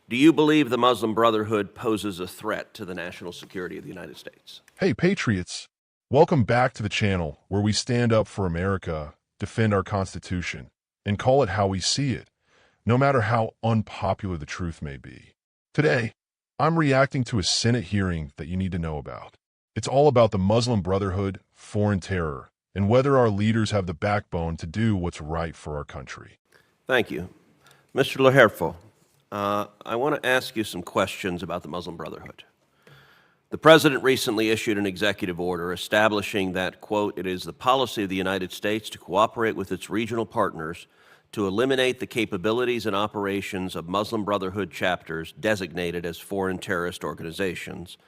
Do you believe the Muslim Brotherhood poses a threat to the national security of the United States? Hey, Patriots. Welcome back to the channel where we stand up for America, defend our Constitution, and call it how we see it, no matter how unpopular the truth may be. Today, I'm reacting to a Senate hearing that you need to know about. It's all about the Muslim Brotherhood, foreign terror, and whether our leaders have the backbone to do what's right for our country. Thank you. Mr. Laherfo, I want to ask you some questions about the Muslim Brotherhood. The President recently issued an executive order establishing that, quote, it is the policy of the United States to cooperate with its regional partners to eliminate the capabilities and operations of Muslim Brotherhood chapters designated as foreign terrorist organizations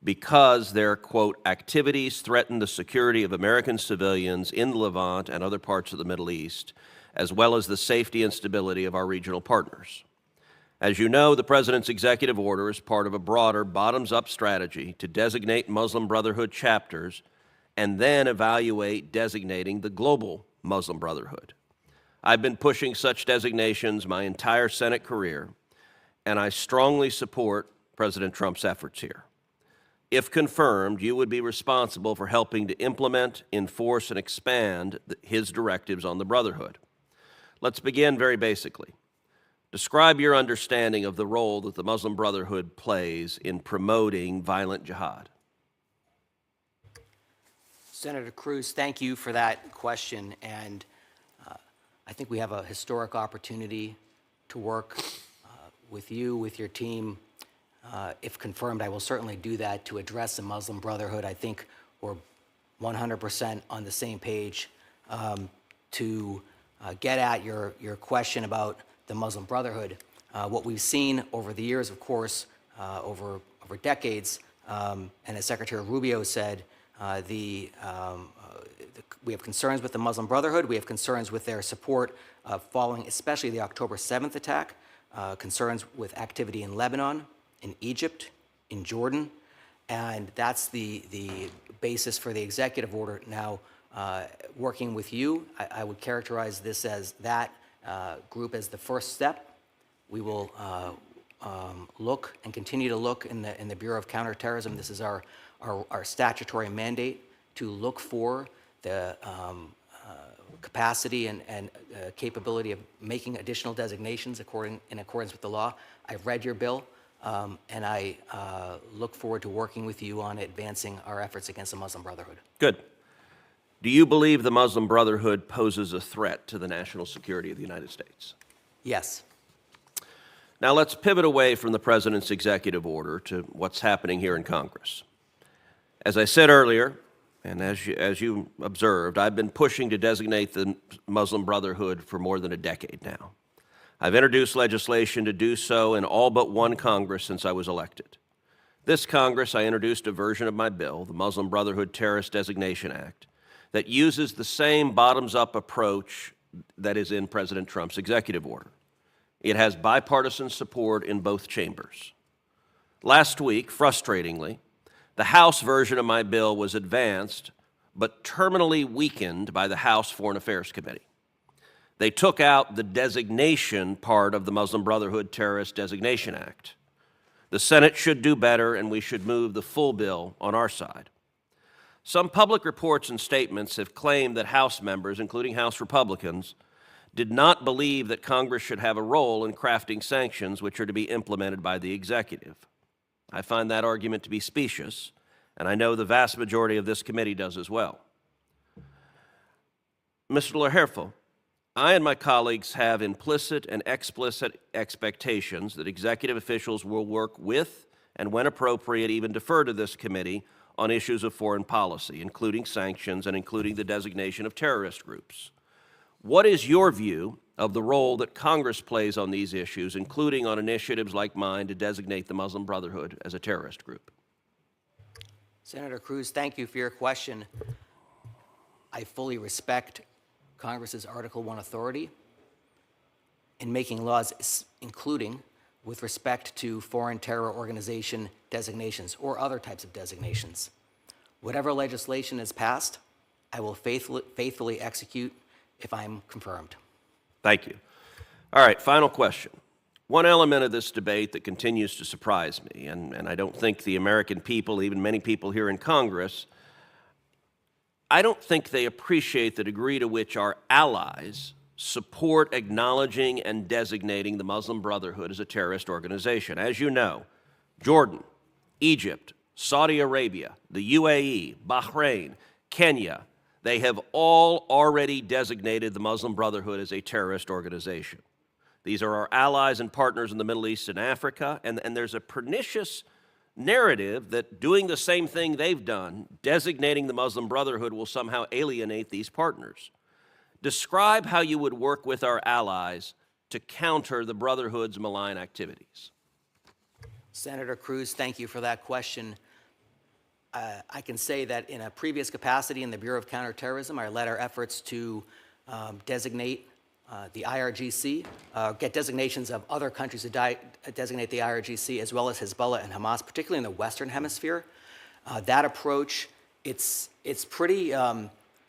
because their, quote, activities threaten the security of American civilians in the Levant and other parts of the Middle East, as well as the safety and stability of our regional partners. As you know, the President's executive order is part of a broader bottoms-up strategy to designate Muslim Brotherhood chapters and then evaluate designating the global Muslim Brotherhood. I've been pushing such designations my entire Senate career, and I strongly support President Trump's efforts here. If confirmed, you would be responsible for helping to implement, enforce, and expand his directives on the Brotherhood. Let's begin very basically. Describe your understanding of the role that the Muslim Brotherhood plays in promoting violent jihad. Senator Cruz, thank you for that question. And I think we have a historic opportunity to work with you, with your team. If confirmed, I will certainly do that to address the Muslim Brotherhood. I think we're 100% on the same page to get at your question about the Muslim Brotherhood. What we've seen over the years, of course, over decades, and as Secretary Rubio said, we have concerns with the Muslim Brotherhood. We have concerns with their support following especially the October 7th attack, concerns with activity in Lebanon, in Egypt, in Jordan, and that's the basis for the executive order. Now, working with you, I would characterize this as that group as the first step. We will look and continue to look in the Bureau of Counterterrorism. This is our statutory mandate to look for the capacity and capability of making additional designations in accordance with the law. I've read your bill, and I look forward to working with you on advancing our efforts against the Muslim Brotherhood. Good. Do you believe the Muslim Brotherhood poses a threat to the national security of the United States? Yes. Now let's pivot away from the President's executive order to what's happening here in Congress. As I said earlier, and as you observed, I've been pushing to designate the Muslim Brotherhood for more than a decade now. I've introduced legislation to do so in all but one Congress since I was elected. This Congress, I introduced a version of my bill, the Muslim Brotherhood Terrorist Designation Act, that uses the same bottoms-up approach that is in President Trump's executive order. It has bipartisan support in both chambers. Last week, frustratingly, the House version of my bill was advanced, but terminally weakened by the House Foreign Affairs Committee. They took out the designation part of the Muslim Brotherhood Terrorist Designation Act. The Senate should do better, and we should move the full bill on our side. Some public reports and statements have claimed that House members, including House Republicans, did not believe that Congress should have a role in crafting sanctions which are to be implemented by the executive. I find that argument to be specious, and I know the vast majority of this committee does as well. Mr. Laherfo, I and my colleagues have implicit and explicit expectations that executive officials will work with and, when appropriate, even defer to this committee on issues of foreign policy, including sanctions and including the designation of terrorist groups. What is your view of the role that Congress plays on these issues, including on initiatives like mine to designate the Muslim Brotherhood as a terrorist group? Senator Cruz, thank you for your question. I fully respect Congress's Article I authority in making laws, including with respect to foreign terror organization designations or other types of designations. Whatever legislation is passed, I will faithfully execute if I'm confirmed. Thank you. All right, final question. One element of this debate that continues to surprise me, and I don't think the American people, even many people here in Congress, I don't think they appreciate the degree to which our allies support acknowledging and designating the Muslim Brotherhood as a terrorist organization. As you know, Jordan, Egypt, Saudi Arabia, the UAE, Bahrain, Kenya, they have all already designated the Muslim Brotherhood as a terrorist organization. These are our allies and partners in the Middle East and Africa, and there's a pernicious narrative that doing the same thing they've done, designating the Muslim Brotherhood, will somehow alienate these partners. Describe how you would work with our allies to counter the Brotherhood's malign activities. Senator Cruz, thank you for that question. I can say that in a previous capacity in the Bureau of Counterterrorism, I led our efforts to designate the IRGC, get designations of other countries to designate the IRGC, as well as Hezbollah and Hamas, particularly in the Western Hemisphere. That approach, it's pretty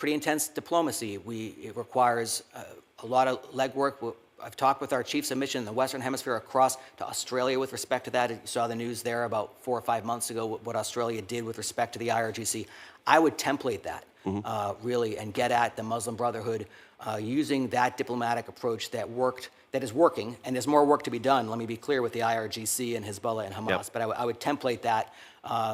intense diplomacy. It requires a lot of legwork. I've talked with our chiefs of mission in the Western Hemisphere across to Australia with respect to that. You saw the news there about 4 or 5 months ago, what Australia did with respect to the IRGC. I would template that, really, and get at the Muslim Brotherhood using that diplomatic approach that is working, and there's more work to be done, let me be clear, with the IRGC and Hezbollah and Hamas, Yep. but I would template that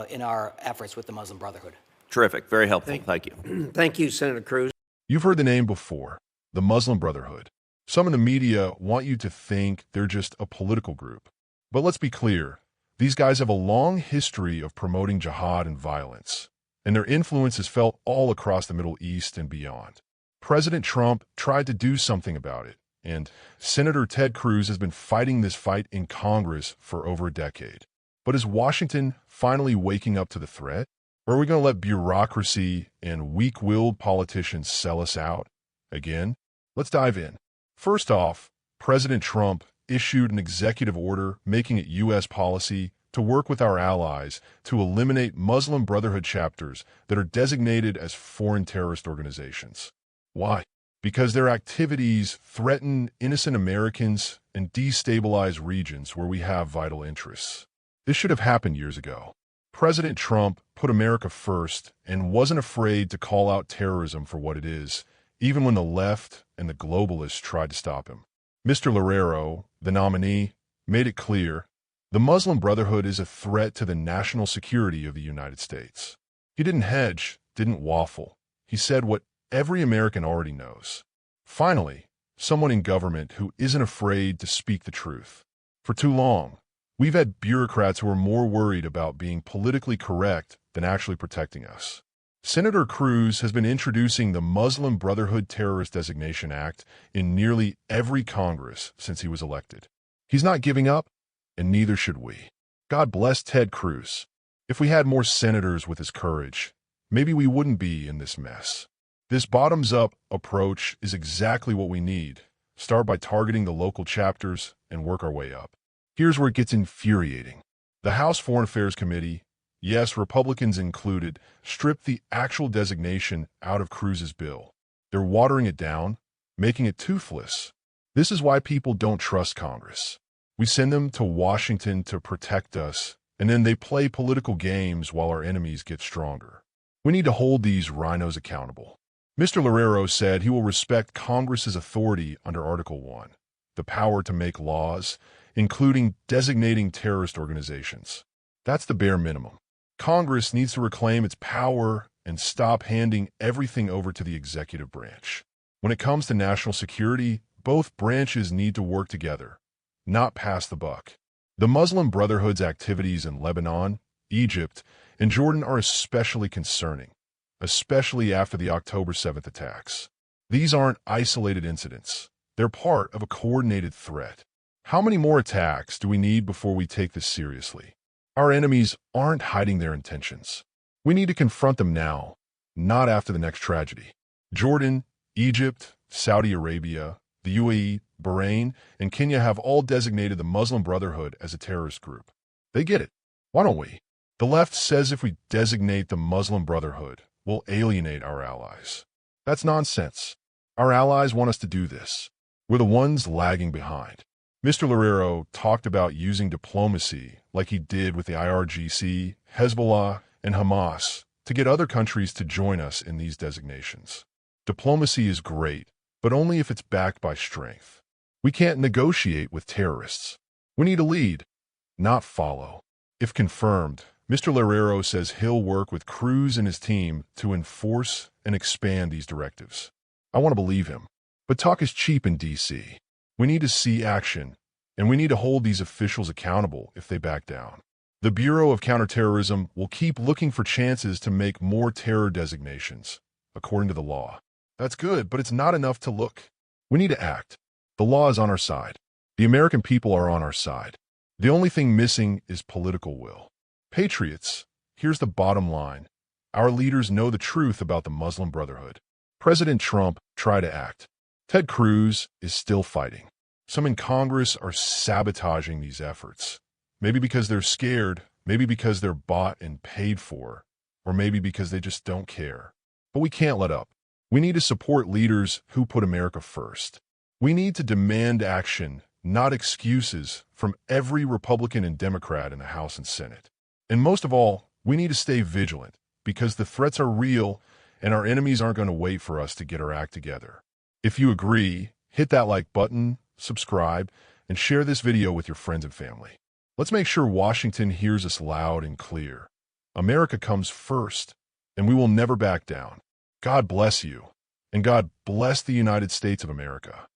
in our efforts with the Muslim Brotherhood. Terrific. Very helpful. Thank you. Thank you, Senator Cruz. You've heard the name before, the Muslim Brotherhood. Some in the media want you to think they're just a political group. But let's be clear, these guys have a long history of promoting jihad and violence, and their influence is felt all across the Middle East and beyond. President Trump tried to do something about it, and Senator Ted Cruz has been fighting this fight in Congress for over a decade. But is Washington finally waking up to the threat? Or are we going to let bureaucracy and weak-willed politicians sell us out? Again, let's dive in. First off, President Trump issued an executive order making it U.S. policy to work with our allies to eliminate Muslim Brotherhood chapters that are designated as foreign terrorist organizations. Why? Because their activities threaten innocent Americans and destabilize regions where we have vital interests. This should have happened years ago. President Trump put America first and wasn't afraid to call out terrorism for what it is, even when the left and the globalists tried to stop him. Mr. Lareiro, the nominee, made it clear the Muslim Brotherhood is a threat to the national security of the United States. He didn't hedge, didn't waffle. He said what every American already knows. Finally, someone in government who isn't afraid to speak the truth. For too long, we've had bureaucrats who are more worried about being politically correct than actually protecting us. Senator Cruz has been introducing the Muslim Brotherhood Terrorist Designation Act in nearly every Congress since he was elected. He's not giving up, and neither should we. God bless Ted Cruz. If we had more senators with his courage, maybe we wouldn't be in this mess. This bottoms-up approach is exactly what we need. Start by targeting the local chapters and work our way up. Here's where it gets infuriating. The House Foreign Affairs Committee, yes, Republicans included, stripped the actual designation out of Cruz's bill. They're watering it down, making it toothless. This is why people don't trust Congress. We send them to Washington to protect us, and then they play political games while our enemies get stronger. We need to hold these rhinos accountable. Mr. Lareiro said he will respect Congress's authority under Article 1, the power to make laws, including designating terrorist organizations. That's the bare minimum. Congress needs to reclaim its power and stop handing everything over to the executive branch. When it comes to national security, both branches need to work together, not pass the buck. The Muslim Brotherhood's activities in Lebanon, Egypt, and Jordan are especially concerning, especially after the October 7th attacks. These aren't isolated incidents. They're part of a coordinated threat. How many more attacks do we need before we take this seriously? Our enemies aren't hiding their intentions. We need to confront them now, not after the next tragedy. Jordan, Egypt, Saudi Arabia, the UAE, Bahrain, and Kenya have all designated the Muslim Brotherhood as a terrorist group. They get it. Why don't we? The left says if we designate the Muslim Brotherhood, we'll alienate our allies. That's nonsense. Our allies want us to do this. We're the ones lagging behind. Mr. Lareiro talked about using diplomacy like he did with the IRGC, Hezbollah, and Hamas to get other countries to join us in these designations. Diplomacy is great, but only if it's backed by strength. We can't negotiate with terrorists. We need to lead, not follow. If confirmed, Mr. Lareiro says he'll work with Cruz and his team to enforce and expand these directives. I want to believe him. But talk is cheap in D.C. We need to see action, and we need to hold these officials accountable if they back down. The Bureau of Counterterrorism will keep looking for chances to make more terror designations, according to the law. That's good, but it's not enough to look. We need to act. The law is on our side. The American people are on our side. The only thing missing is political will. Patriots, here's the bottom line. Our leaders know the truth about the Muslim Brotherhood. President Trump tried to act. Ted Cruz is still fighting. Some in Congress are sabotaging these efforts. Maybe because they're scared, maybe because they're bought and paid for, or maybe because they just don't care. But we can't let up. We need to support leaders who put America first. We need to demand action, not excuses, from every Republican and Democrat in the House and Senate. And most of all, we need to stay vigilant, because the threats are real and our enemies aren't going to wait for us to get our act together. If you agree, hit that like button, subscribe, and share this video with your friends and family. Let's make sure Washington hears us loud and clear. America comes first, and we will never back down. God bless you, and God bless the United States of America.